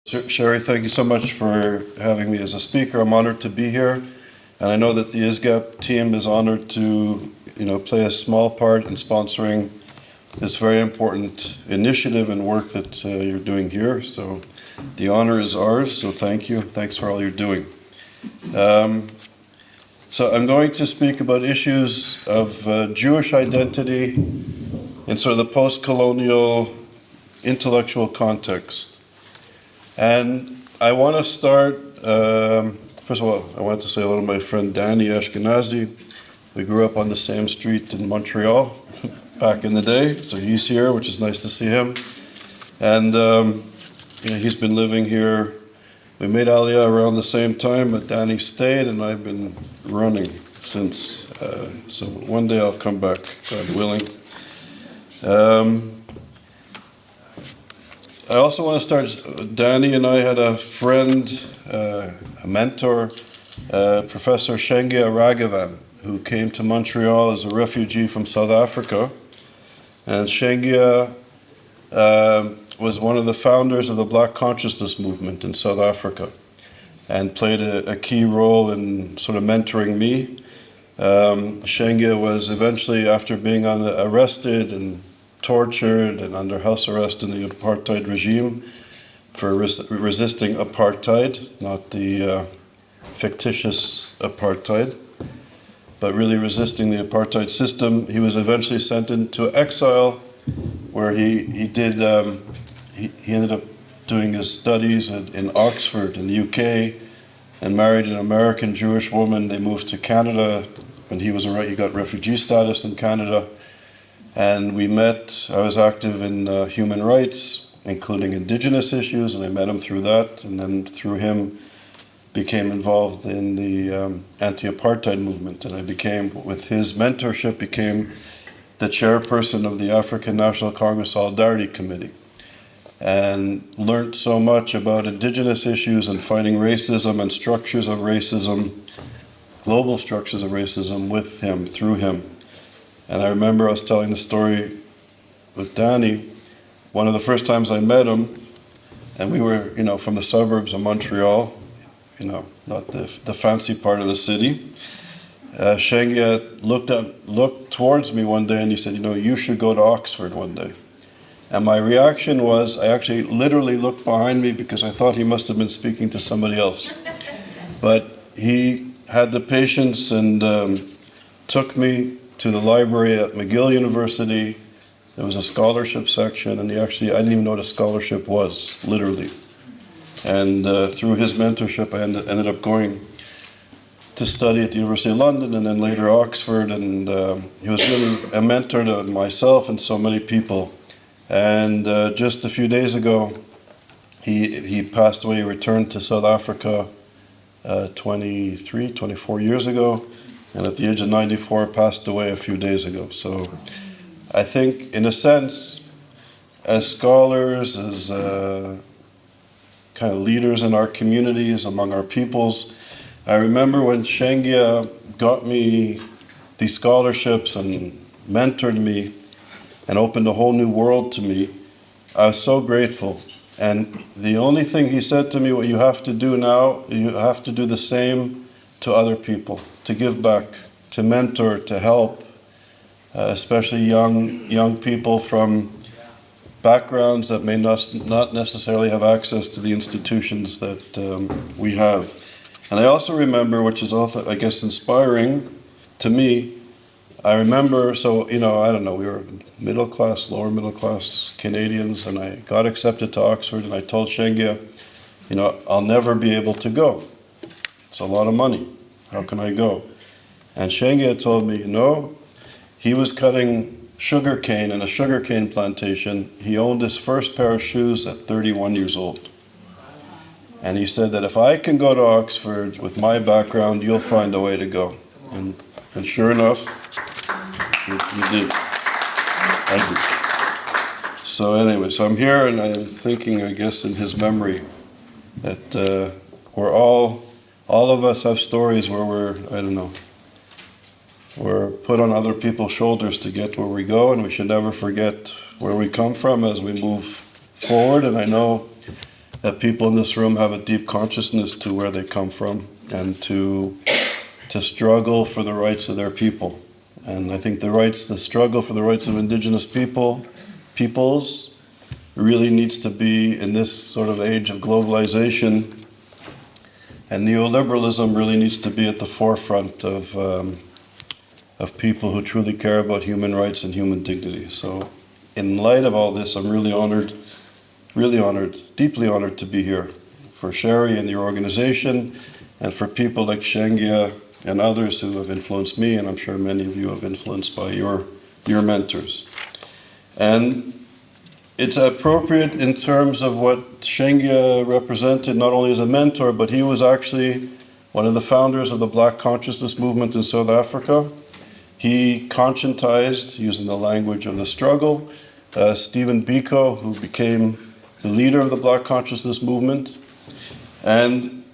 Sherry, thank you so much for having me as a speaker. I'm honored to be here, and I know that the ISGAP team is honored to, play a small part in sponsoring this very important initiative and work that you're doing here. So the honor is ours, so thank you. Thanks for all you're doing. So I'm going to speak about issues of Jewish identity in sort of the post-colonial intellectual context. And I want to start, first of all, I want to say hello to my friend Danny Ashkenazi. We grew up on the same street in Montreal back in the day, so he's here, which is nice to see him. And he's been living here. We made Aliyah around the same time, but Danny stayed, and I've been running since. So one day I'll come back, God willing. I also want to start, Danny and I had a friend, a mentor, Professor Shengia Raghavan, who came to Montreal as a refugee from South Africa. And Shengia was one of the founders of the Black Consciousness movement in South Africa and played a key role in sort of mentoring me. Shengia was eventually, after being arrested and tortured and under house arrest in the apartheid regime for resisting apartheid, not the fictitious apartheid, but really resisting the apartheid system. He was eventually sent into exile, where he ended up doing his studies in Oxford in the UK and married an American Jewish woman. They moved to Canada, and he got refugee status in Canada. And we met. I was active in human rights, including Indigenous issues, and I met him through that. And then through him, became involved in the anti-apartheid movement. And I with his mentorship, became the chairperson of the African National Congress Solidarity Committee, and learned so much about Indigenous issues and fighting racism and structures of racism, global structures of racism, with him, through him. And I remember I was telling the story with Danny, one of the first times I met him, and we were, from the suburbs of Montreal, not the fancy part of the city. Shengia looked towards me one day and he said, you should go to Oxford one day. And my reaction was, I actually literally looked behind me because I thought he must have been speaking to somebody else. But he had the patience and took me to the library at McGill University. There was a scholarship section, and I didn't even know what a scholarship was, literally. And through his mentorship, I ended up going to study at the University of London and then later Oxford, and he was really a mentor to myself and so many people. And just a few days ago, he passed away. He returned to South Africa 24 years ago, and at the age of 94 passed away a few days ago. So I think, in a sense, as scholars, as kind of leaders in our communities, among our peoples, I remember when Shengia got me these scholarships and mentored me and opened a whole new world to me, I was so grateful. And the only thing he said to me, what you have to do now, you have to do the same to other people, to give back, to mentor, to help, especially young people from backgrounds that may not necessarily have access to the institutions that we have. And I also remember, which is also, I guess, inspiring to me, I remember, so, I don't know, we were middle class, lower middle class Canadians, and I got accepted to Oxford, and I told Shengia, I'll never be able to go. It's a lot of money. How can I go? And Shengia told me, he was cutting sugarcane in a sugarcane plantation. He owned his first pair of shoes at 31 years old. And he said that if I can go to Oxford with my background, you'll find a way to go. And sure enough, he did. I did. So anyway, so I'm here and I'm thinking, I guess, in his memory that we're all of us have stories where we're put on other people's shoulders to get where we go, and we should never forget where we come from as we move forward. And I know that people in this room have a deep consciousness to where they come from and to struggle for the rights of their people. And I think the struggle for the rights of Indigenous peoples really needs to be, in this sort of age of globalization and neoliberalism, really needs to be at the forefront of people who truly care about human rights and human dignity. So in light of all this, I'm really honored, deeply honored to be here for Sherry and your organization, and for people like Shengia and others who have influenced me, and I'm sure many of you have influenced by your mentors. And it's appropriate in terms of what Shengia represented, not only as a mentor, but he was actually one of the founders of the Black Consciousness movement in South Africa. He conscientized, using the language of the struggle, Stephen Biko, who became the leader of the Black Consciousness movement. And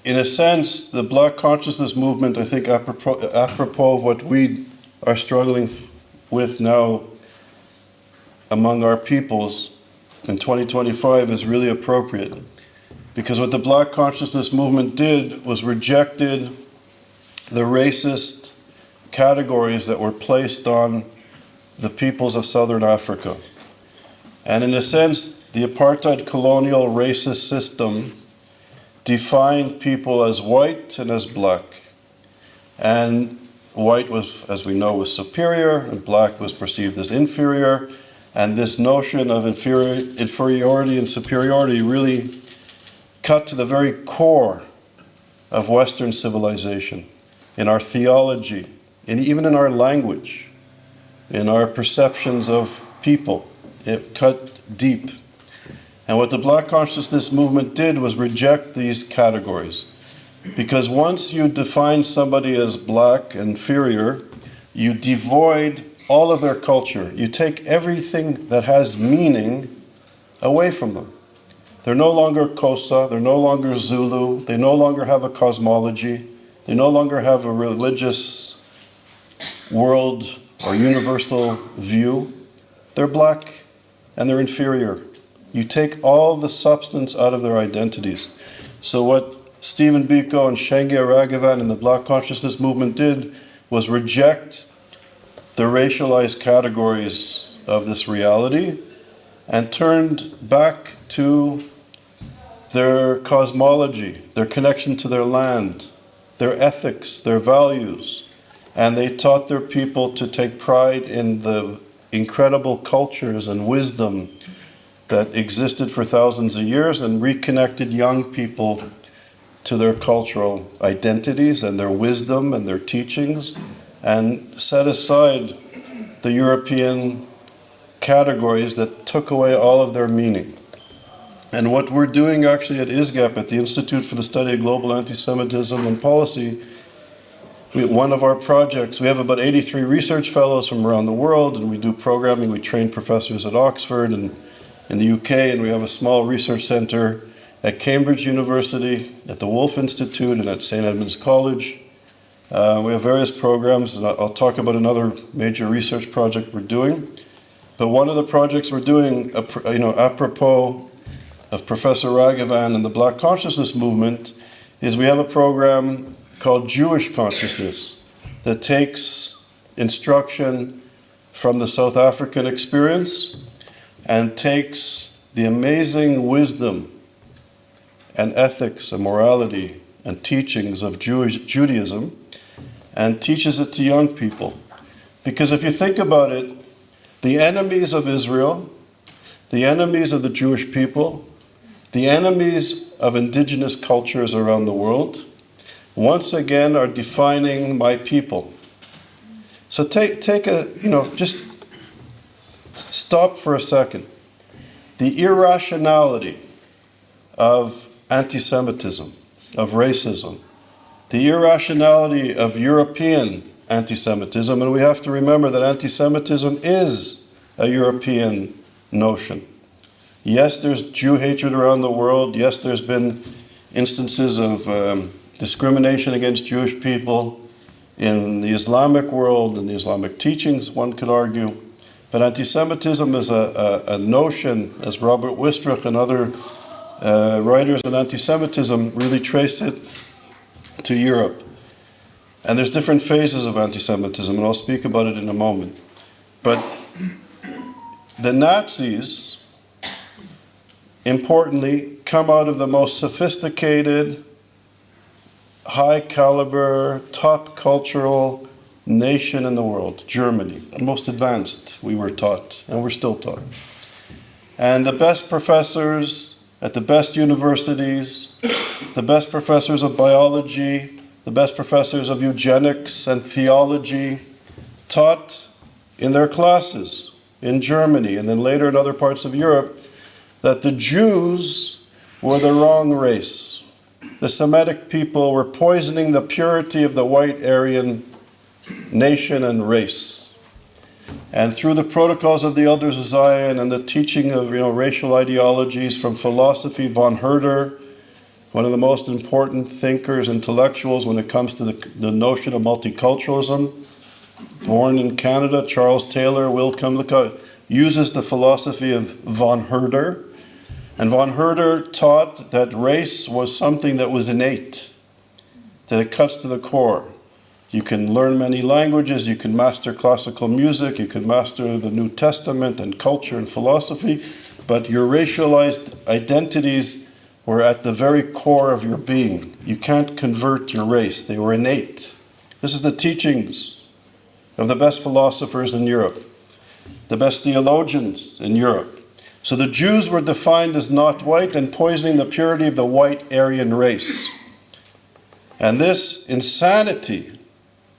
in a sense, the Black Consciousness movement, I think, apropos of what we are struggling with now among our peoples in 2025, is really appropriate. Because what the Black Consciousness movement did was rejected the racist categories that were placed on the peoples of Southern Africa. And in a sense, the apartheid colonial racist system defined people as white and as black. And white was, as we know, was superior, and black was perceived as inferior. And this notion of inferiority and superiority really cut to the very core of Western civilization, in our theology, and even in our language, in our perceptions of people. It cut deep. And what the Black Consciousness movement did was reject these categories. Because once you define somebody as black, inferior, you devoid all of their culture. You take everything that has meaning away from them. They're no longer Xhosa, they're no longer Zulu, they no longer have a cosmology, they no longer have a religious world or universal view. They're black and they're inferior. You take all the substance out of their identities. So what Stephen Biko and Shengia Raghavan and the Black Consciousness movement did was reject the racialized categories of this reality and turned back to their cosmology, their connection to their land, their ethics, their values. And they taught their people to take pride in the incredible cultures and wisdom that existed for thousands of years, and reconnected young people to their cultural identities and their wisdom and their teachings, and set aside the European categories that took away all of their meaning. And what we're doing actually at ISGAP, at the Institute for the Study of Global Anti-Semitism and Policy, one of our projects, we have about 83 research fellows from around the world, and we do programming. We train professors at Oxford and in the UK, and we have a small research center at Cambridge University, at the Wolf Institute, and at St. Edmund's College. We have various programs, and I'll talk about another major research project we're doing. But one of the projects we're doing, apropos of Professor Raghavan and the Black Consciousness movement, is we have a program called Jewish Consciousness that takes instruction from the South African experience and takes the amazing wisdom and ethics and morality and teachings of Judaism and teaches it to young people. Because if you think about it, the enemies of Israel, the enemies of the Jewish people, the enemies of indigenous cultures around the world, once again are defining my people. So just stop for a second. The irrationality of anti-Semitism, of racism, the irrationality of European anti-Semitism, and we have to remember that anti-Semitism is a European notion. Yes, there's Jew hatred around the world. Yes, there's been instances of discrimination against Jewish people in the Islamic world and the Islamic teachings, one could argue. But anti-Semitism is a notion, as Robert Wistrich and other writers on anti-Semitism really trace it to Europe. And there's different phases of anti-Semitism, and I'll speak about it in a moment. But the Nazis, importantly, come out of the most sophisticated, high caliber, top cultural nation in the world, Germany, the most advanced, we were taught, and we're still taught. And the best professors at the best universities, the best professors of biology, the best professors of eugenics and theology, taught in their classes in Germany and then later in other parts of Europe that the Jews were the wrong race. The Semitic people were poisoning the purity of the white Aryan nation and race. And through the protocols of the Elders of Zion and the teaching of racial ideologies from philosophy, von Herder, one of the most important thinkers, intellectuals when it comes to the notion of multiculturalism, born in Canada, Charles Taylor, uses the philosophy of von Herder. And von Herder taught that race was something that was innate, that it cuts to the core. You can learn many languages, you can master classical music, you can master the New Testament and culture and philosophy, but your racialized identities were at the very core of your being. You can't convert your race, they were innate. This is the teachings of the best philosophers in Europe, the best theologians in Europe. So the Jews were defined as not white and poisoning the purity of the white Aryan race. And this insanity,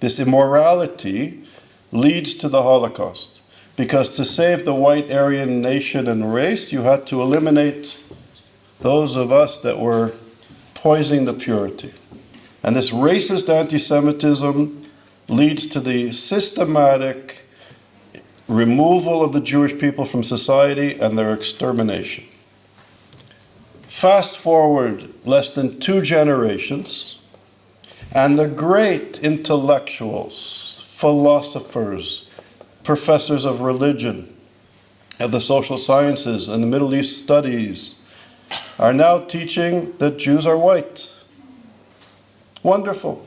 this immorality, leads to the Holocaust. Because to save the white Aryan nation and race, you had to eliminate those of us that were poisoning the purity. And this racist anti-Semitism leads to the systematic removal of the Jewish people from society and their extermination. Fast forward less than 2 generations, and the great intellectuals, philosophers, professors of religion, of the social sciences and the Middle East studies are now teaching that Jews are white. Wonderful.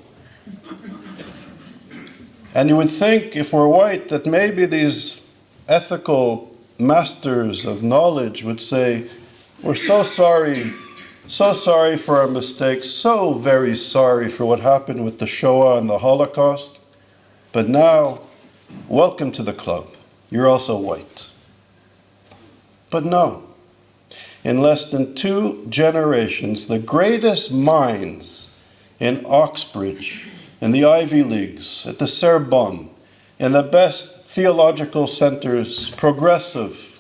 And you would think, if we're white, that maybe these ethical masters of knowledge would say, we're so sorry for our mistakes, so very sorry for what happened with the Shoah and the Holocaust, but now, welcome to the club. You're also white. But no. In less than 2 generations, the greatest minds in Oxbridge, in the Ivy Leagues, at the Sorbonne, in the best theological centers, progressive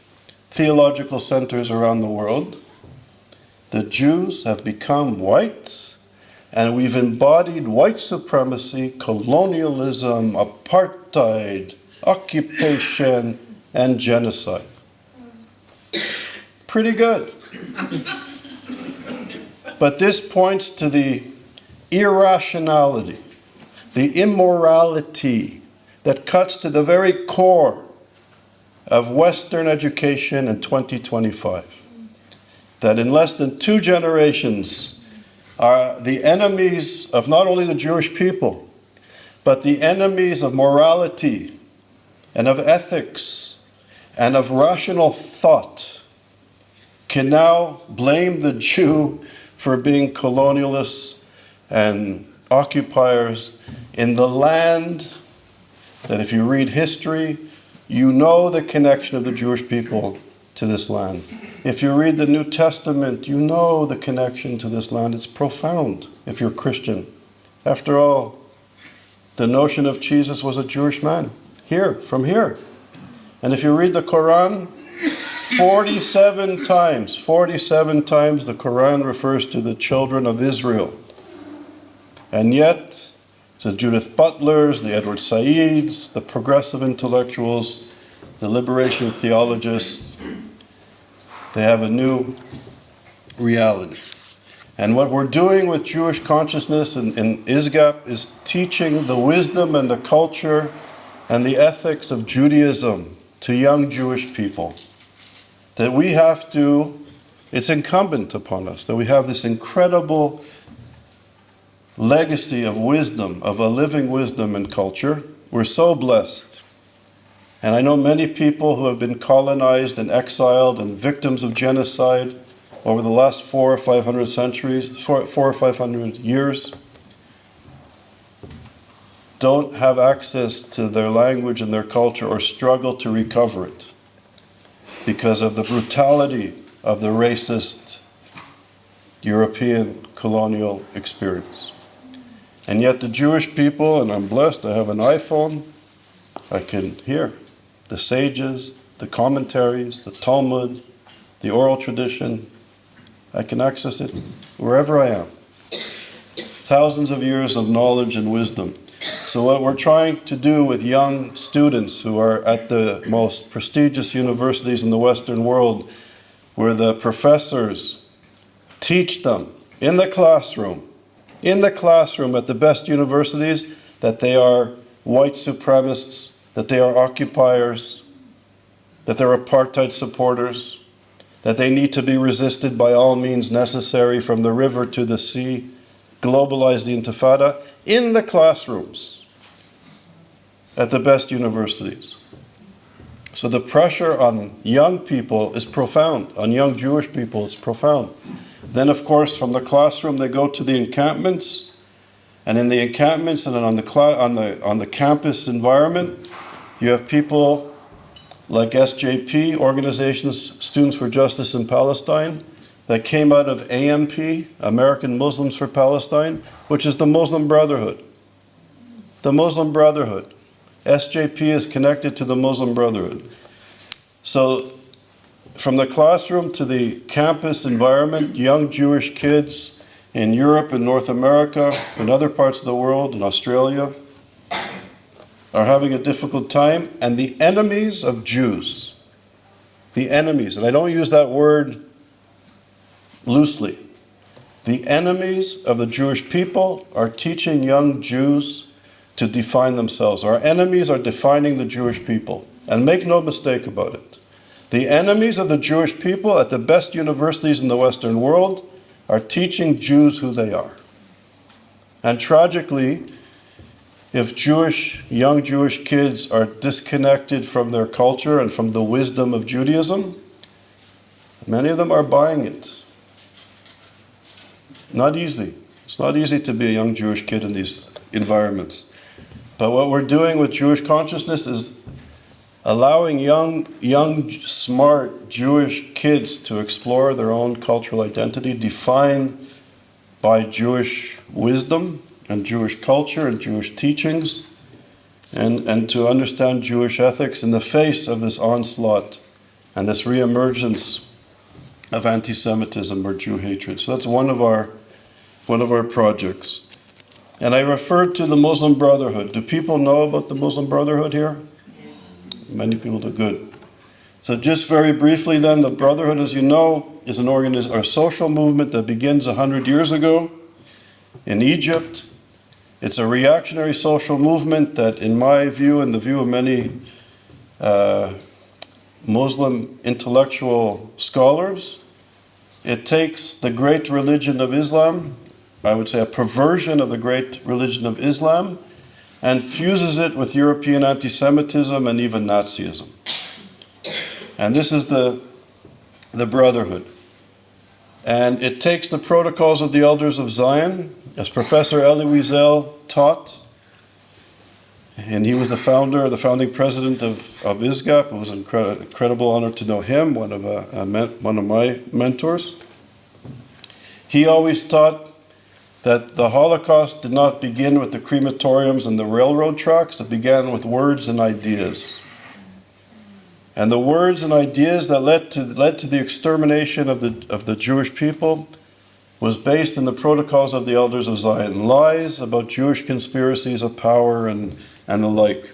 theological centers around the world, the Jews have become white, and we've embodied white supremacy, colonialism, apartheid, occupation, and genocide. Pretty good. But this points to the irrationality, the immorality that cuts to the very core of Western education in 2025. That in less than 2 generations are the enemies of not only the Jewish people, but the enemies of morality and of ethics and of rational thought can now blame the Jew for being colonialists and occupiers in the land that, if you read history, you know the connection of the Jewish people to this land. If you read the New Testament, you know the connection to this land. It's profound if you're Christian. After all, the notion of Jesus was a Jewish man, from here. And if you read the Quran, 47 times the Quran refers to the children of Israel. And yet, the Judith Butlers, the Edward Saids, the progressive intellectuals, the liberation theologists, they have a new reality. And what we're doing with Jewish consciousness in ISGAP is teaching the wisdom and the culture and the ethics of Judaism to young Jewish people that we have to, it's incumbent upon us, that we have this incredible legacy of wisdom, of a living wisdom and culture. We're so blessed. And I know many people who have been colonized and exiled and victims of genocide over the last 400 or 500 centuries, 400 or 500 years, don't have access to their language and their culture or struggle to recover it because of the brutality of the racist European colonial experience. And yet the Jewish people, and I'm blessed, I have an iPhone, I can hear the sages, the commentaries, the Talmud, the oral tradition. I can access it wherever I am. Thousands of years of knowledge and wisdom. So what we're trying to do with young students who are at the most prestigious universities in the Western world, where the professors teach them in the classroom at the best universities, that they are white supremacists, that they are occupiers, that they're apartheid supporters, that they need to be resisted by all means necessary from the river to the sea, globalize the intifada, in the classrooms at the best universities. So the pressure on young people is profound, on young Jewish people it's profound. Then of course from the classroom they go to the encampments, and in the encampments and on the campus environment, you have people like SJP, Organizations Students for Justice in Palestine, that came out of AMP, American Muslims for Palestine, which is the Muslim Brotherhood. The Muslim Brotherhood. SJP is connected to the Muslim Brotherhood. So from the classroom to the campus environment, young Jewish kids in Europe and North America and other parts of the world, in Australia, are having a difficult time. And the enemies of Jews, the enemies, and I don't use that word loosely, the enemies of the Jewish people are teaching young Jews to define themselves. Our enemies are defining the Jewish people. And make no mistake about it. The enemies of the Jewish people at the best universities in the Western world are teaching Jews who they are. And tragically, if young Jewish kids are disconnected from their culture and from the wisdom of Judaism, many of them are buying it. Not easy. It's not easy to be a young Jewish kid in these environments. But what we're doing with Jewish consciousness is allowing young, smart Jewish kids to explore their own cultural identity, defined by Jewish wisdom and Jewish culture and Jewish teachings, and to understand Jewish ethics in the face of this onslaught and this reemergence of anti-Semitism or Jew hatred. So that's one of our projects. And I referred to the Muslim Brotherhood. Do people know about the Muslim Brotherhood here? Many people do. Good. So just very briefly then, the Brotherhood, as you know, is a social movement that begins 100 years ago in Egypt. It's a reactionary social movement that, in my view and the view of many Muslim intellectual scholars, it takes the great religion of Islam, I would say a perversion of the great religion of Islam, and fuses it with European anti-Semitism and even Nazism. And this is the Brotherhood. And it takes the protocols of the Elders of Zion, as Professor Elie Wiesel taught, and he was the founding president of ISGAP. It was an incredible honor to know him, one of my mentors. He always taught that the Holocaust did not begin with the crematoriums and the railroad tracks. It began with words and ideas. And the words and ideas that led to the extermination of the Jewish people was based in the protocols of the Elders of Zion. Lies about Jewish conspiracies of power and the like.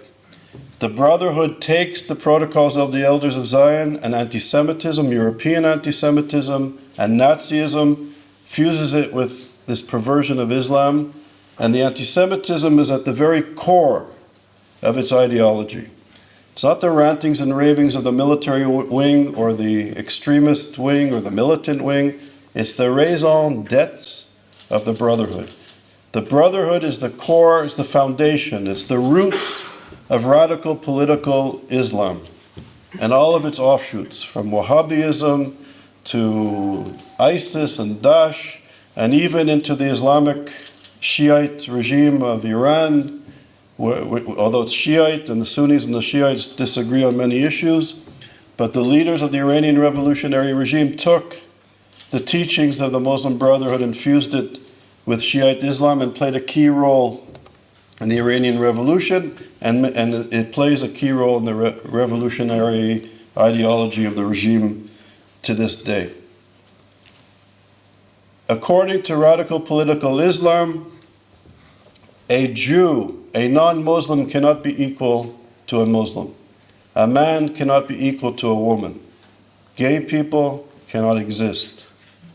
The Brotherhood takes the protocols of the Elders of Zion and anti-Semitism, European anti-Semitism, and Nazism, fuses it with this perversion of Islam, and the anti-Semitism is at the very core of its ideology. It's not the rantings and ravings of the military wing or the extremist wing or the militant wing. It's the raison d'etre of the Brotherhood. The Brotherhood is the core, is the foundation, it's the roots of radical political Islam and all of its offshoots, from Wahhabism to ISIS and Daesh, and even into the Islamic Shiite regime of Iran, although it's Shiite and the Sunnis and the Shiites disagree on many issues, but the leaders of the Iranian revolutionary regime took the teachings of the Muslim Brotherhood, infused it with Shiite Islam, and played a key role in the Iranian Revolution, and it plays a key role in the revolutionary ideology of the regime to this day. According to radical political Islam, a Jew, a non-Muslim, cannot be equal to a Muslim. A man cannot be equal to a woman. Gay people cannot exist.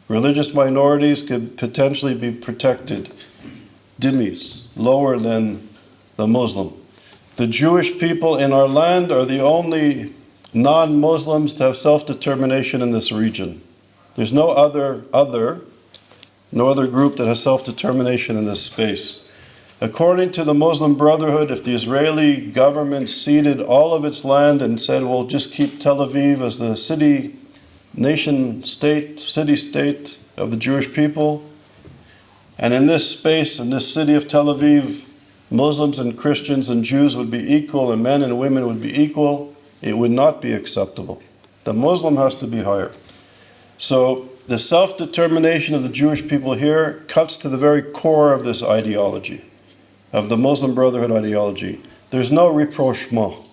Religious minorities could potentially be protected. Dhimmis, lower than the Muslim. The Jewish people in our land are the only non-Muslims to have self-determination in this region. There's no other group that has self-determination in this space. According to the Muslim Brotherhood, if the Israeli government ceded all of its land and said, we'll just keep Tel Aviv as the city state of the Jewish people, and in this space, in this city of Tel Aviv, Muslims and Christians and Jews would be equal, and men and women would be equal, it would not be acceptable. The Muslim has to be higher. So the self-determination of the Jewish people here cuts to the very core of this ideology, of the Muslim Brotherhood ideology. There's no rapprochement.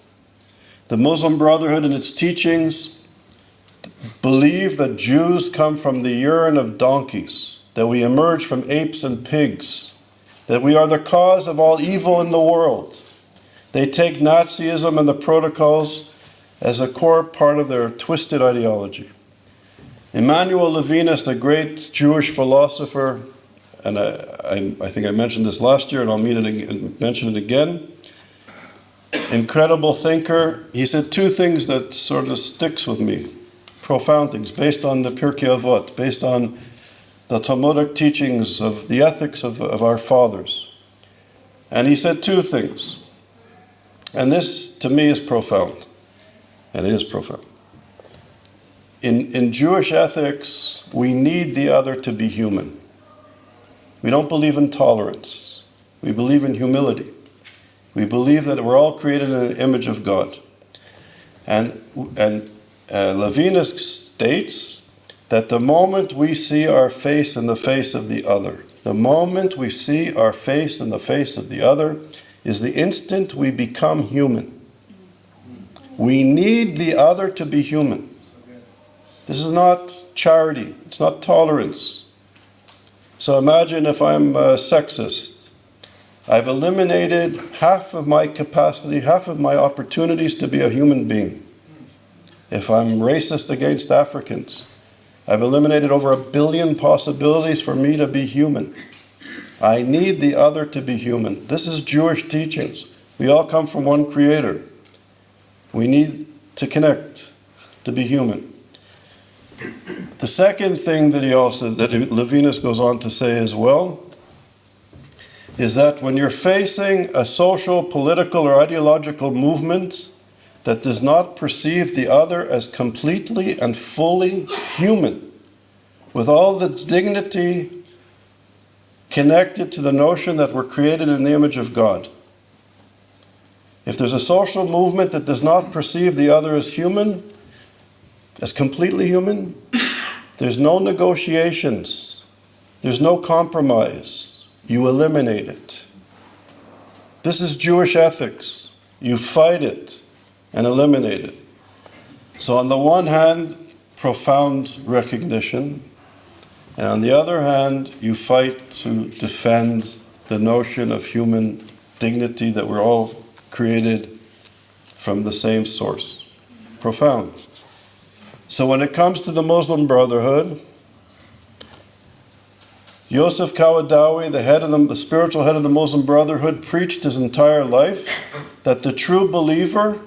The Muslim Brotherhood and its teachings believe that Jews come from the urine of donkeys, that we emerge from apes and pigs, that we are the cause of all evil in the world. They take Nazism and the protocols as a core part of their twisted ideology. Emmanuel Levinas, the great Jewish philosopher, and I think I mentioned this last year, and I'll mention it again, incredible thinker, he said two things that sort of sticks with me, profound things, based on the Pirkei Avot, based on the Talmudic teachings of the ethics of our fathers. And he said two things. And this, to me, is profound. And it is profound. In Jewish ethics, we need the other to be human. We don't believe in tolerance. We believe in humility. We believe that we're all created in the image of God. And Levinas states that the moment we see our face in the face of the other, the moment we see our face in the face of the other is the instant we become human. We need the other to be human. This is not charity. It's not tolerance. So imagine if I'm sexist. I've eliminated half of my capacity, half of my opportunities to be a human being. If I'm racist against Africans, I've eliminated over 1 billion possibilities for me to be human. I need the other to be human. This is Jewish teachings. We all come from one creator. We need to connect, to be human. The second thing that Levinas goes on to say as well, is that when you're facing a social, political, or ideological movement that does not perceive the other as completely and fully human, with all the dignity connected to the notion that we're created in the image of God. If there's a social movement that does not perceive the other as human, as completely human, there's no negotiations, there's no compromise. You eliminate it. This is Jewish ethics. You fight it and eliminate it. So on the one hand, profound recognition, and on the other hand, you fight to defend the notion of human dignity, that we're all created from the same source. Profound. So when it comes to the Muslim Brotherhood, Yosef Kawadawi, the spiritual head of the Muslim Brotherhood, preached his entire life that the true believer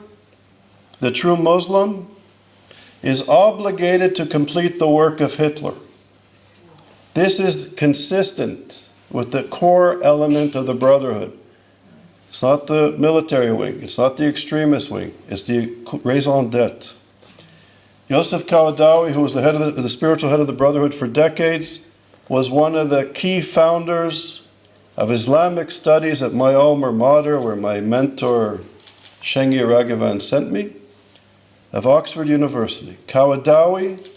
the true Muslim, is obligated to complete the work of Hitler. This is consistent with the core element of the Brotherhood. It's not the military wing, it's not the extremist wing, it's the raison d'etre. Yosef Qaradawi, who was the spiritual head of the Brotherhood for decades, was one of the key founders of Islamic studies at my alma mater, where my mentor Shengi Raghavan sent me, of Oxford University. Qaradawi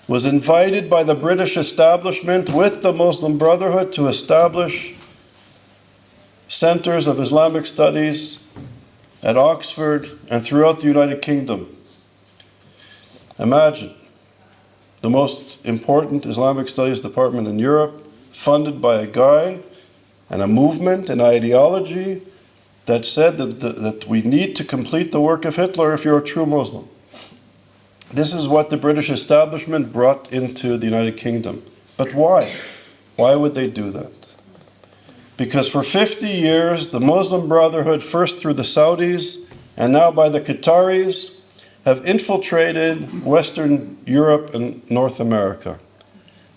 was invited by the British establishment with the Muslim Brotherhood to establish centers of Islamic studies at Oxford and throughout the United Kingdom. Imagine the most important Islamic studies department in Europe, funded by a guy and a movement, an ideology that said that we need to complete the work of Hitler if you're a true Muslim. This is what the British establishment brought into the United Kingdom. But why? Why would they do that? Because for 50 years, the Muslim Brotherhood, first through the Saudis and now by the Qataris, have infiltrated Western Europe and North America.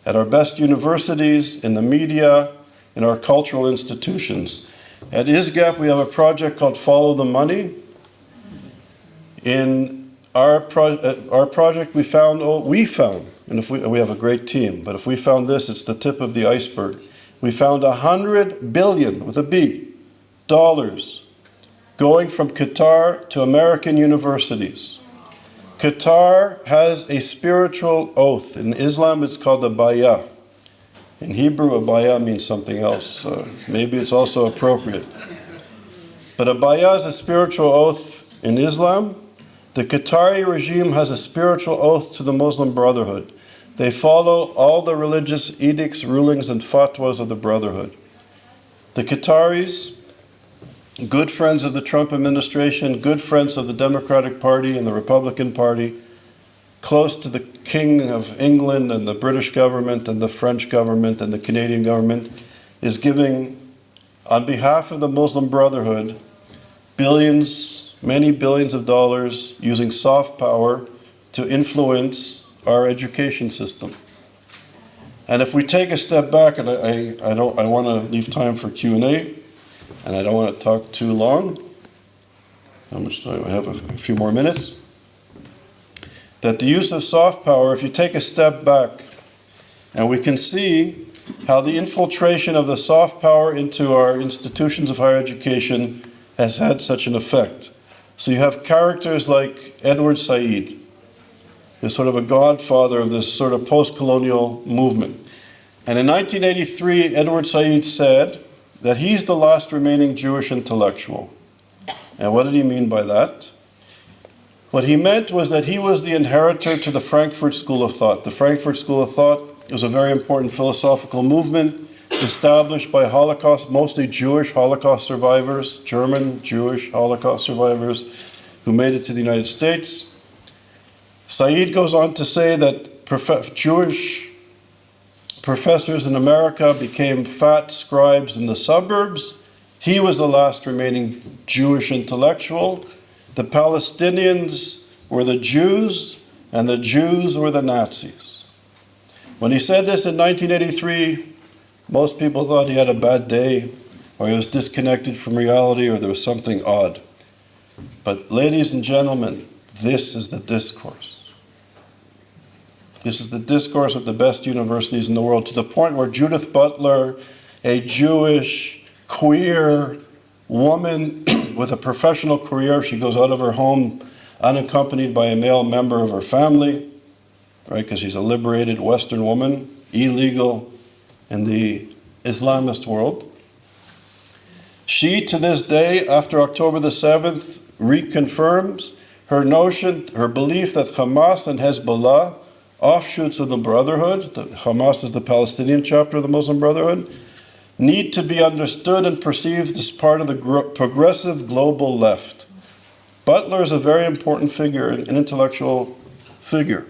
At our best universities, in the media, in our cultural institutions. At ISGAP, we have a project called Follow the Money. In our project, we found, and if we have a great team, but if we found this, it's the tip of the iceberg. We found $100 billion, with a B, dollars, going from Qatar to American universities. Qatar has a spiritual oath. In Islam, it's called a bayah. In Hebrew, a bayah means something else. Maybe it's also appropriate. But a bayah is a spiritual oath in Islam. The Qatari regime has a spiritual oath to the Muslim Brotherhood. They follow all the religious edicts, rulings, and fatwas of the Brotherhood. The Qataris, good friends of the Trump administration, good friends of the Democratic Party and the Republican Party, close to the King of England and the British government and the French government and the Canadian government, is giving, on behalf of the Muslim Brotherhood, billions, many billions of dollars, using soft power to influence our education system. And if we take a step back, and I want to leave time for Q&A, and I don't want to talk too long. How much time? I have a few more minutes. That the use of soft power, if you take a step back, and we can see how the infiltration of the soft power into our institutions of higher education has had such an effect. So you have characters like Edward Said, who's sort of a godfather of this sort of post-colonial movement. And in 1983, Edward Said said that he's the last remaining Jewish intellectual. And what did he mean by that? What he meant was that he was the inheritor to the Frankfurt School of Thought. The Frankfurt School of Thought was a very important philosophical movement established by Holocaust, mostly Jewish Holocaust survivors, German Jewish Holocaust survivors who made it to the United States. Said goes on to say that Jewish professors in America became fat scribes in the suburbs. He was the last remaining Jewish intellectual. The Palestinians were the Jews, and the Jews were the Nazis. When he said this in 1983, most people thought he had a bad day, or he was disconnected from reality, or there was something odd. But ladies and gentlemen, this is the discourse. This is the discourse of the best universities in the world, to the point where Judith Butler, a Jewish, queer woman with a professional career, she goes out of her home unaccompanied by a male member of her family, right, because she's a liberated Western woman, illegal in the Islamist world. She, to this day, after October the 7th, reconfirms her notion, her belief that Hamas and Hezbollah, offshoots of the Brotherhood, Hamas is the Palestinian chapter of the Muslim Brotherhood, need to be understood and perceived as part of the progressive global left. Butler is a very important figure, an intellectual figure.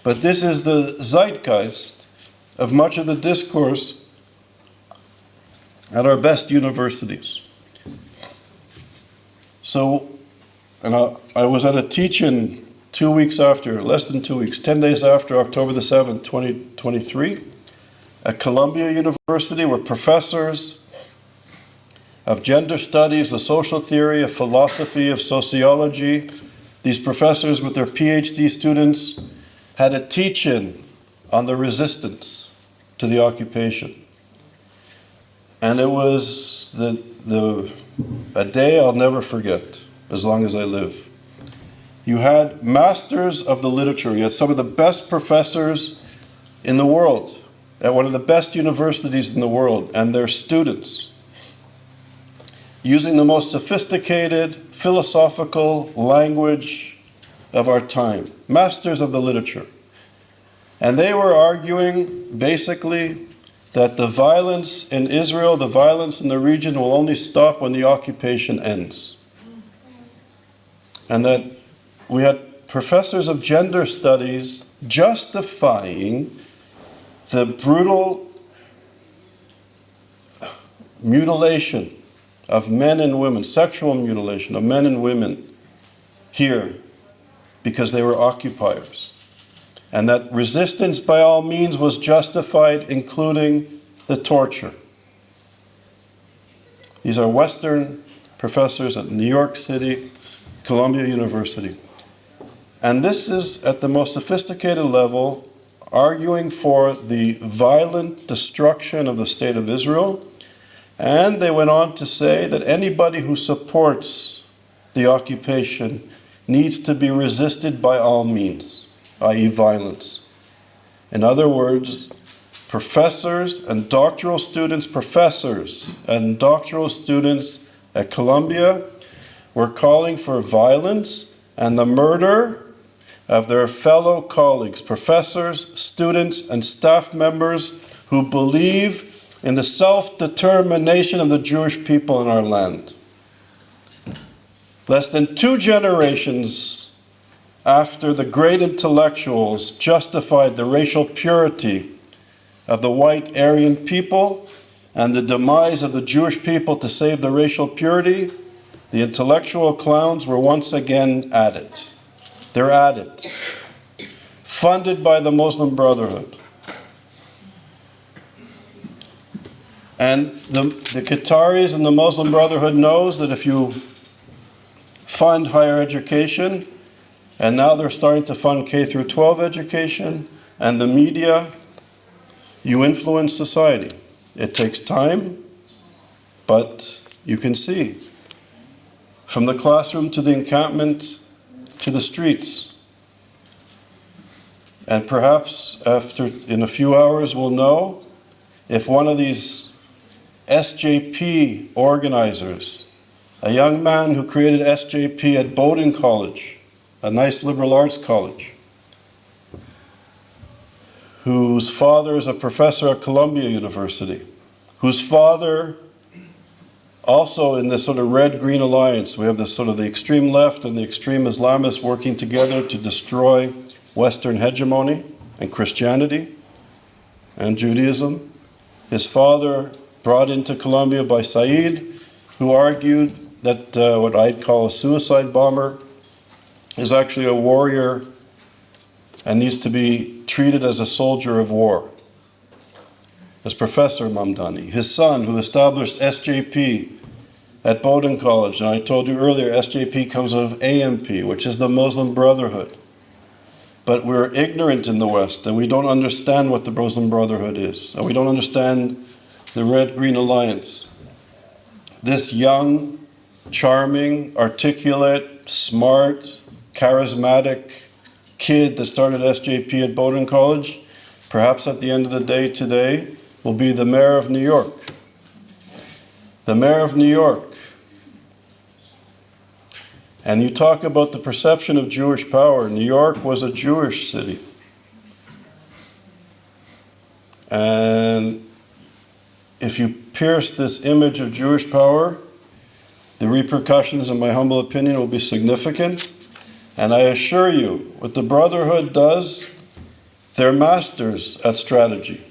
But this is the zeitgeist of much of the discourse at our best universities. So and I was at a teach-in 2 weeks after, less than 2 weeks, 10 days after October the 7th, 2023, at Columbia University, where professors of gender studies, of social theory, of philosophy, of sociology, these professors with their PhD students had a teach-in on the resistance to the occupation. And it was a day I'll never forget, as long as I live. You had masters of the literature. You had some of the best professors in the world, at one of the best universities in the world, and their students, using the most sophisticated philosophical language of our time. Masters of the literature. And they were arguing, basically, that the violence in Israel, the violence in the region will only stop when the occupation ends. And that we had professors of gender studies justifying the brutal mutilation of men and women, sexual mutilation of men and women here because they were occupiers. And that resistance by all means was justified, including the torture. These are Western professors at New York City, Columbia University. And this is at the most sophisticated level, arguing for the violent destruction of the state of Israel. And they went on to say that anybody who supports the occupation needs to be resisted by all means, i.e. violence. In other words, professors and doctoral students at Columbia were calling for violence and the murder of their fellow colleagues, professors, students, and staff members who believe in the self-determination of the Jewish people in our land. Less than 2 generations after the great intellectuals justified the racial purity of the white Aryan people and the demise of the Jewish people to save the racial purity, the intellectual clowns were once again at it. They're at it. Funded by the Muslim Brotherhood. And the Qataris and the Muslim Brotherhood knows that if you fund higher education, and now they're starting to fund K through 12 education, and the media, you influence society. It takes time, but you can see. From the classroom to the encampment to the streets. And perhaps in a few hours we'll know if one of these SJP organizers, a young man who created SJP at Bowdoin College, a nice liberal arts college, whose father is a professor at Columbia University, whose father also in this sort of red-green alliance, we have this sort of the extreme left and the extreme Islamists working together to destroy Western hegemony and Christianity and Judaism. His father brought into Columbia by Said, who argued that what I'd call a suicide bomber is actually a warrior and needs to be treated as a soldier of war. As Professor Mamdani, his son, who established SJP at Bowdoin College, and I told you earlier, SJP comes out of AMP, which is the Muslim Brotherhood. But we're ignorant in the West, and we don't understand what the Muslim Brotherhood is, and we don't understand the Red-Green Alliance. This young, charming, articulate, smart, charismatic kid that started SJP at Bowdoin College, perhaps at the end of the day today, will be the mayor of New York. The mayor of New York. And you talk about the perception of Jewish power. New York was a Jewish city. And if you pierce this image of Jewish power, the repercussions, in my humble opinion, will be significant. And I assure you, what the Brotherhood does, they're masters at strategy.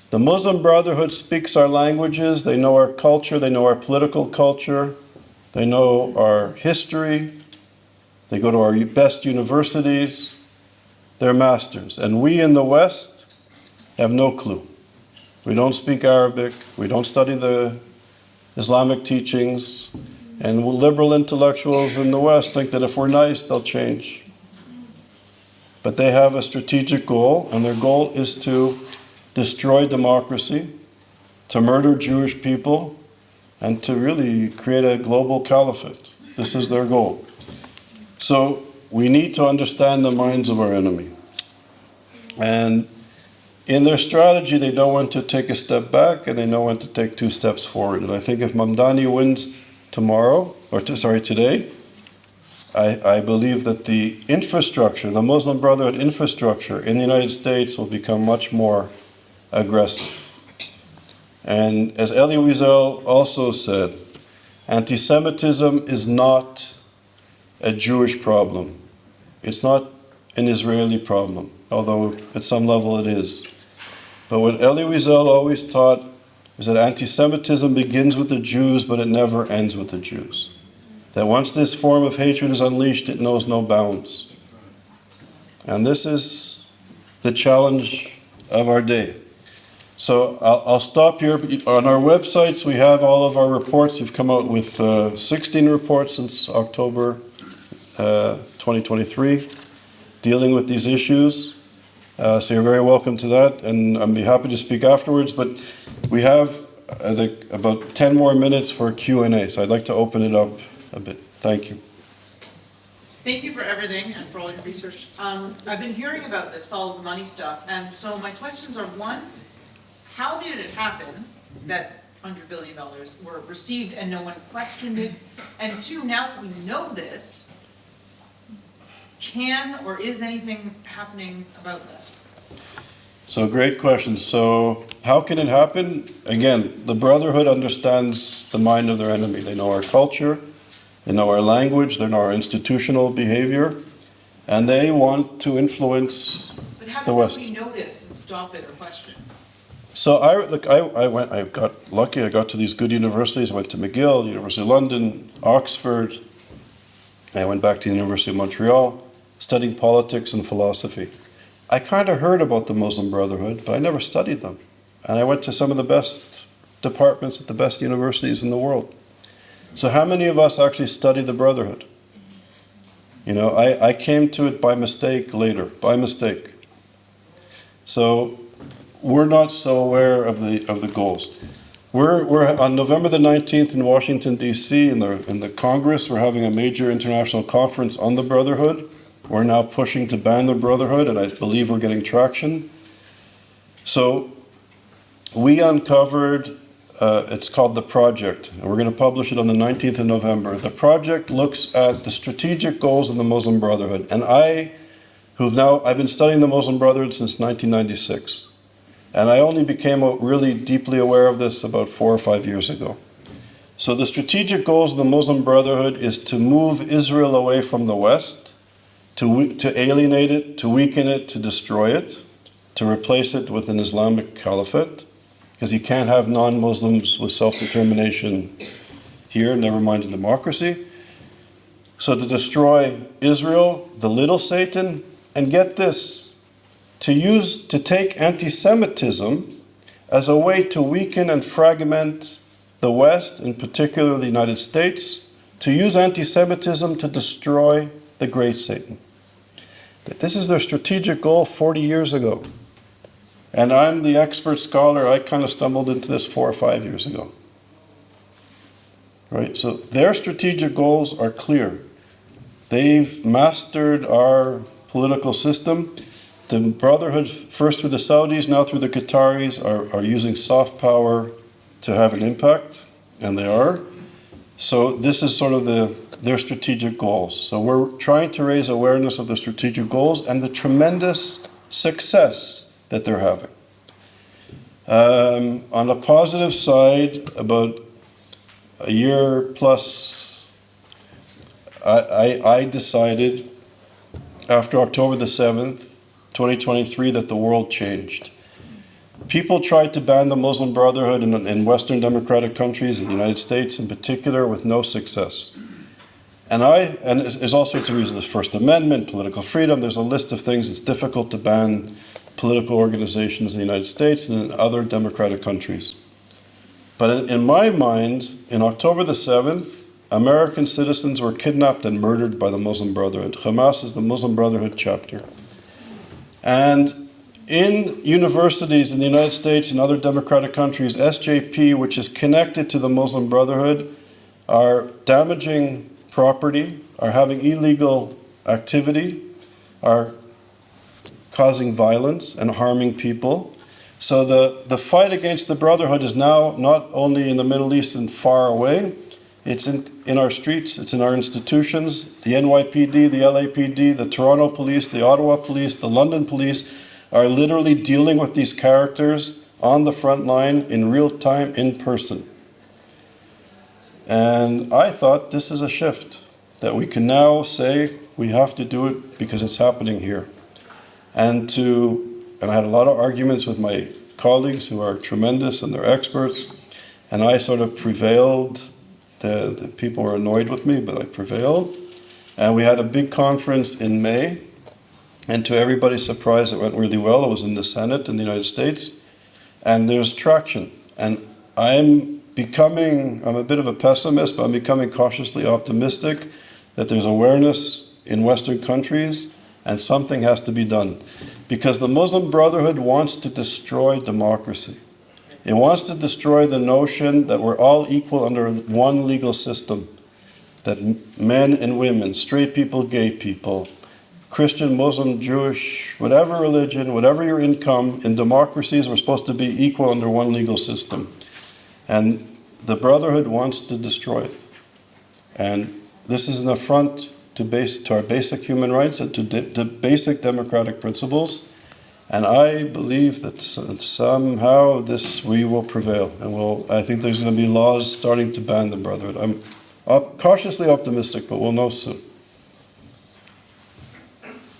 The Muslim Brotherhood speaks our languages, they know our culture, they know our political culture, They know our history. They go to our best universities. They're masters. And we in the West have no clue. We don't speak Arabic. We don't study the Islamic teachings. And liberal intellectuals in the West think that if we're nice, they'll change. But they have a strategic goal, and their goal is to destroy democracy, to murder Jewish people, and to really create a global caliphate. This is their goal. So we need to understand the minds of our enemy. And in their strategy, they know when to take a step back, and they know when to take 2 steps forward. And I think if Mamdani wins today, I believe that the infrastructure, the Muslim Brotherhood infrastructure in the United States will become much more aggressive. And as Elie Wiesel also said, anti-Semitism is not a Jewish problem. It's not an Israeli problem, although at some level it is. But what Elie Wiesel always taught is that anti-Semitism begins with the Jews, but it never ends with the Jews. That once this form of hatred is unleashed, it knows no bounds. And this is the challenge of our day. So I'll stop here. On our websites, we have all of our reports. We've come out with 16 reports since October 2023, dealing with these issues. So you're very welcome to that, and I'd be happy to speak afterwards. But we have, I think, about 10 more minutes for Q&A, so I'd like to open it up a bit. Thank you. Thank you for everything and for all your research. I've been hearing about this follow the money stuff, and so my questions are, one, how did it happen that $100 billion were received and no one questioned it? And two, now that we know this, can or is anything happening about that? So great question. So how can it happen? Again, the Brotherhood understands the mind of their enemy. They know our culture, they know our language, they know our institutional behavior, and they want to influence the West. But how do we notice and stop it or question? So I got lucky. I got to these good universities. I went to McGill, University of London, Oxford. I went back to the University of Montreal, studying politics and philosophy. I kind of heard about the Muslim Brotherhood, but I never studied them. And I went to some of the best departments at the best universities in the world. So how many of us actually studied the Brotherhood? You know, I came to it by mistake later, by mistake. So we're not so aware of the goals. We're on November the 19th in Washington, D.C., in the Congress. We're having a major international conference on the Brotherhood. We're now pushing to ban the Brotherhood, and I believe we're getting traction. So we uncovered, it's called The Project, and we're going to publish it on the 19th of November. The Project looks at the strategic goals of the Muslim Brotherhood, and I've been studying the Muslim Brotherhood since 1996. And I only became really deeply aware of this about 4 or 5 years ago. So the strategic goals of the Muslim Brotherhood is to move Israel away from the West, to alienate it, to weaken it, to destroy it, to replace it with an Islamic caliphate, because you can't have non-Muslims with self-determination here, never mind a democracy. So to destroy Israel, the little Satan, and get this, to take anti-Semitism as a way to weaken and fragment the West, in particular the United States, to use anti-Semitism to destroy the great Satan. This is their strategic goal 40 years ago. And I'm the expert scholar. I kind of stumbled into this 4 or 5 years ago. Right? So their strategic goals are clear. They've mastered our political system. The Brotherhood, first through the Saudis, now through the Qataris, are using soft power to have an impact, and they are. So this is sort of their strategic goals. So we're trying to raise awareness of the strategic goals and the tremendous success that they're having. On the positive side, about a year plus, I decided after October the 7th, 2023, that the world changed. People tried to ban the Muslim Brotherhood in Western democratic countries, in the United States in particular, with no success. And there's all sorts of reasons. There's First Amendment, political freedom, there's a list of things. It's difficult to ban political organizations in the United States and in other democratic countries. But in my mind, in October the 7th, American citizens were kidnapped and murdered by the Muslim Brotherhood. Hamas is the Muslim Brotherhood chapter. And in universities in the United States and other democratic countries, SJP, which is connected to the Muslim Brotherhood, are damaging property, are having illegal activity, are causing violence and harming people. So the fight against the Brotherhood is now not only in the Middle East and far away, it's in our streets, it's in our institutions. The NYPD, the LAPD, the Toronto Police, the Ottawa Police, the London Police are literally dealing with these characters on the front line in real time, in person. And I thought this is a shift, that we can now say we have to do it because it's happening here. And I had a lot of arguments with my colleagues who are tremendous and they're experts, and I sort of prevailed. The people were annoyed with me, but I prevailed. And we had a big conference in May, and to everybody's surprise, it went really well. It was in the Senate in the United States, and there's traction. And I'm a bit of a pessimist, but I'm becoming cautiously optimistic that there's awareness in Western countries and something has to be done. Because the Muslim Brotherhood wants to destroy democracy. It wants to destroy the notion that we're all equal under one legal system, that men and women, straight people, gay people, Christian, Muslim, Jewish, whatever religion, whatever your income, in democracies we're supposed to be equal under one legal system. And the Brotherhood wants to destroy it. And this is an affront to our basic human rights and to basic democratic principles. And I believe that somehow we will prevail. And I think there's going to be laws starting to ban the Brotherhood. I'm cautiously optimistic, but we'll know soon.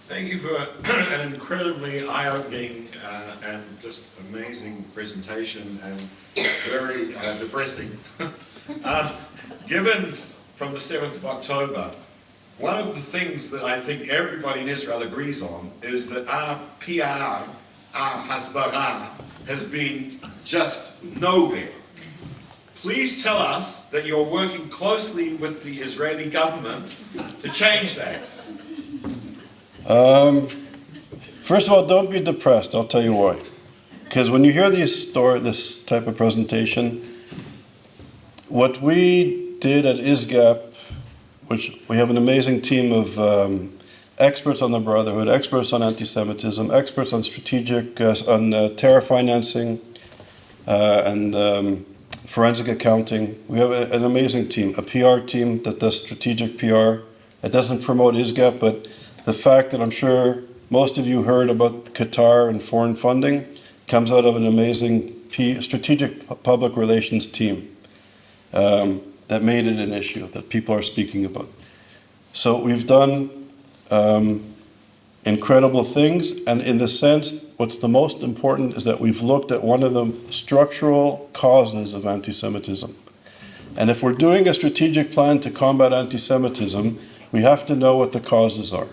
Thank you for an incredibly eye-opening and just amazing presentation, and very depressing. Given from the 7th of October, one of the things that I think everybody in Israel agrees on is that our PR, our hasbara, has been just nowhere. Please tell us that you're working closely with the Israeli government to change that. First of all, don't be depressed. I'll tell you why. Because when you hear this type of presentation, what we did at ISGAP, which we have an amazing team of experts on the Brotherhood, experts on anti-Semitism, experts on on terror financing and forensic accounting. We have an amazing team, a PR team that does strategic PR. It doesn't promote ISGAP, but the fact that I'm sure most of you heard about Qatar and foreign funding comes out of an amazing strategic public relations team. That made it an issue that people are speaking about. So we've done incredible things, and in the sense, what's the most important is that we've looked at one of the structural causes of anti-Semitism. And if we're doing a strategic plan to combat anti-Semitism, we have to know what the causes are.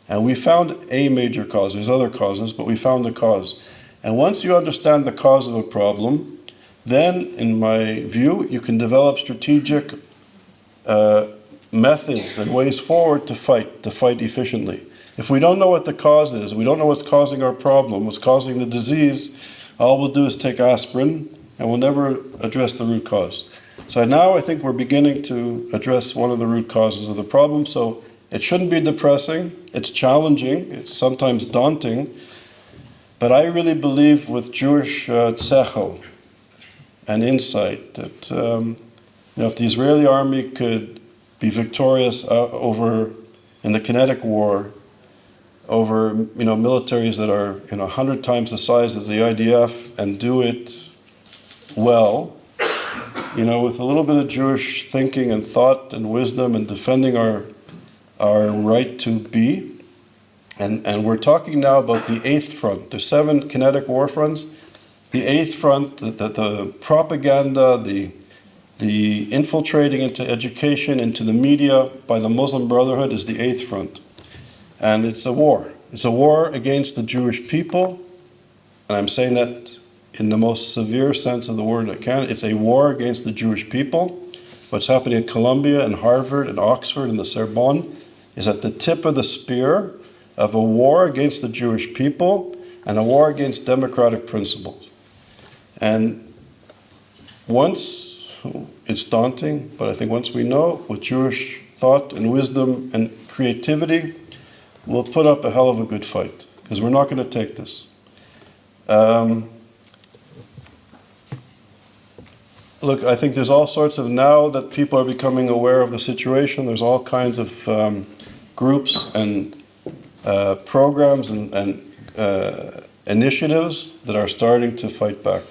And we found a major cause. There's other causes, but we found the cause. And once you understand the cause of a problem, then, in my view, you can develop strategic methods and ways forward to fight efficiently. If we don't know what the cause is, we don't know what's causing our problem, what's causing the disease, all we'll do is take aspirin and we'll never address the root cause. So now I think we're beginning to address one of the root causes of the problem. So it shouldn't be depressing, it's challenging, it's sometimes daunting, but I really believe with Jewish tzechel and insight that if the Israeli army could be victorious in the kinetic war over militaries that are 100 times the size of the IDF and do it well, with a little bit of Jewish thinking and thought and wisdom and defending our right to be. And we're talking now about the 8th front. There's 7 kinetic war fronts. The eighth front, the propaganda, the infiltrating into education, into the media by the Muslim Brotherhood is the eighth front. And it's a war. It's a war against the Jewish people. And I'm saying that in the most severe sense of the word I can. It's a war against the Jewish people. What's happening at Columbia and Harvard and Oxford and the Sorbonne is at the tip of the spear of a war against the Jewish people and a war against democratic principles. And once, it's daunting, but I think once we know, with Jewish thought and wisdom and creativity, we'll put up a hell of a good fight, because we're not going to take this. Look, I think there's all sorts of, now that people are becoming aware of the situation, there's all kinds of groups and programs and initiatives that are starting to fight back.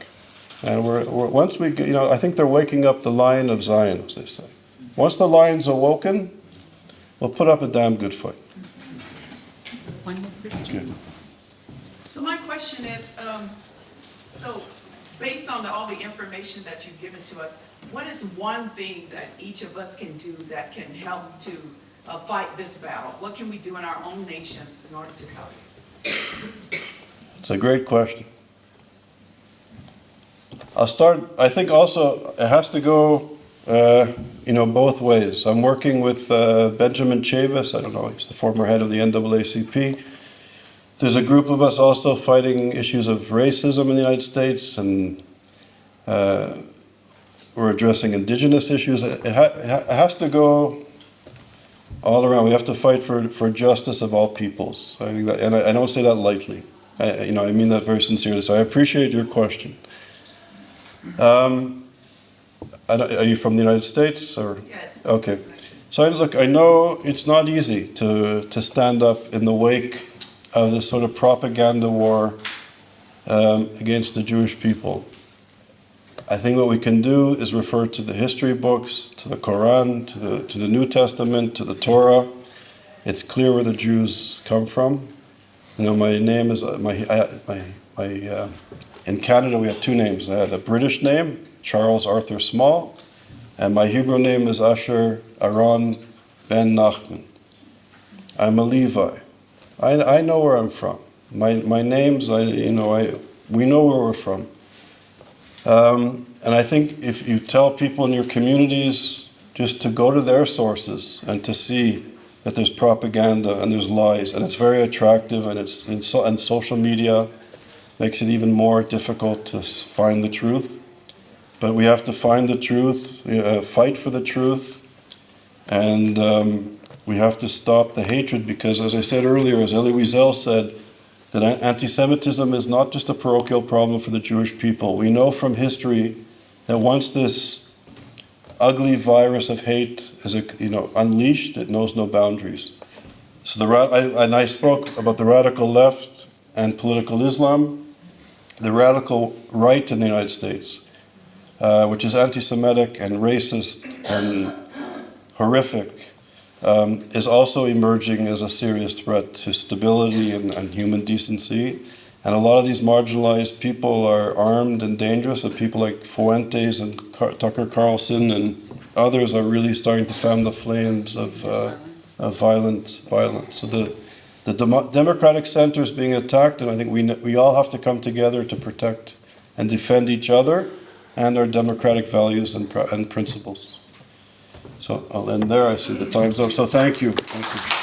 And once we get, I think they're waking up the lion of Zion, as they say. Once the lion's awoken, we'll put up a damn good fight. One more question. Okay. So my question is, so based on all the information that you've given to us, what is one thing that each of us can do that can help to fight this battle? What can we do in our own nations in order to help? It's a great question. I'll start, I think also it has to go, both ways. I'm working with Benjamin Chavis, I don't know, he's the former head of the NAACP. There's a group of us also fighting issues of racism in the United States, and we're addressing indigenous issues. It has to go all around. We have to fight for justice of all peoples. I think that, and I don't say that lightly. I mean that very sincerely. So I appreciate your question. Are you from the United States, or? Yes. Okay. So I know it's not easy to stand up in the wake of this sort of propaganda war against the Jewish people. I think what we can do is refer to the history books, to the Quran, to the New Testament, to the Torah. It's clear where the Jews come from. My name is in Canada we have two names. I had a British name, Charles Arthur Small, and my Hebrew name is Asher Aaron Ben Nachman. I'm a Levi. I know where I'm from. My name's, we know where we're from. And I think if you tell people in your communities just to go to their sources and to see that there's propaganda and there's lies, and it's very attractive, and and social media makes it even more difficult to find the truth. But we have to find the truth, fight for the truth, and we have to stop the hatred, because, as I said earlier, as Elie Wiesel said, that anti-Semitism is not just a parochial problem for the Jewish people. We know from history that once this ugly virus of hate is, unleashed, it knows no boundaries. So I spoke about the radical left and political Islam. The radical right in the United States, which is anti-Semitic and racist and horrific, is also emerging as a serious threat to stability and human decency. And a lot of these marginalized people are armed and dangerous, and people like Fuentes and Tucker Carlson and others are really starting to fan the flames of violence. So the democratic center is being attacked, and I think we all have to come together to protect and defend each other and our democratic values and principles. So I'll end there. I see the time's up. So thank you. Thank you.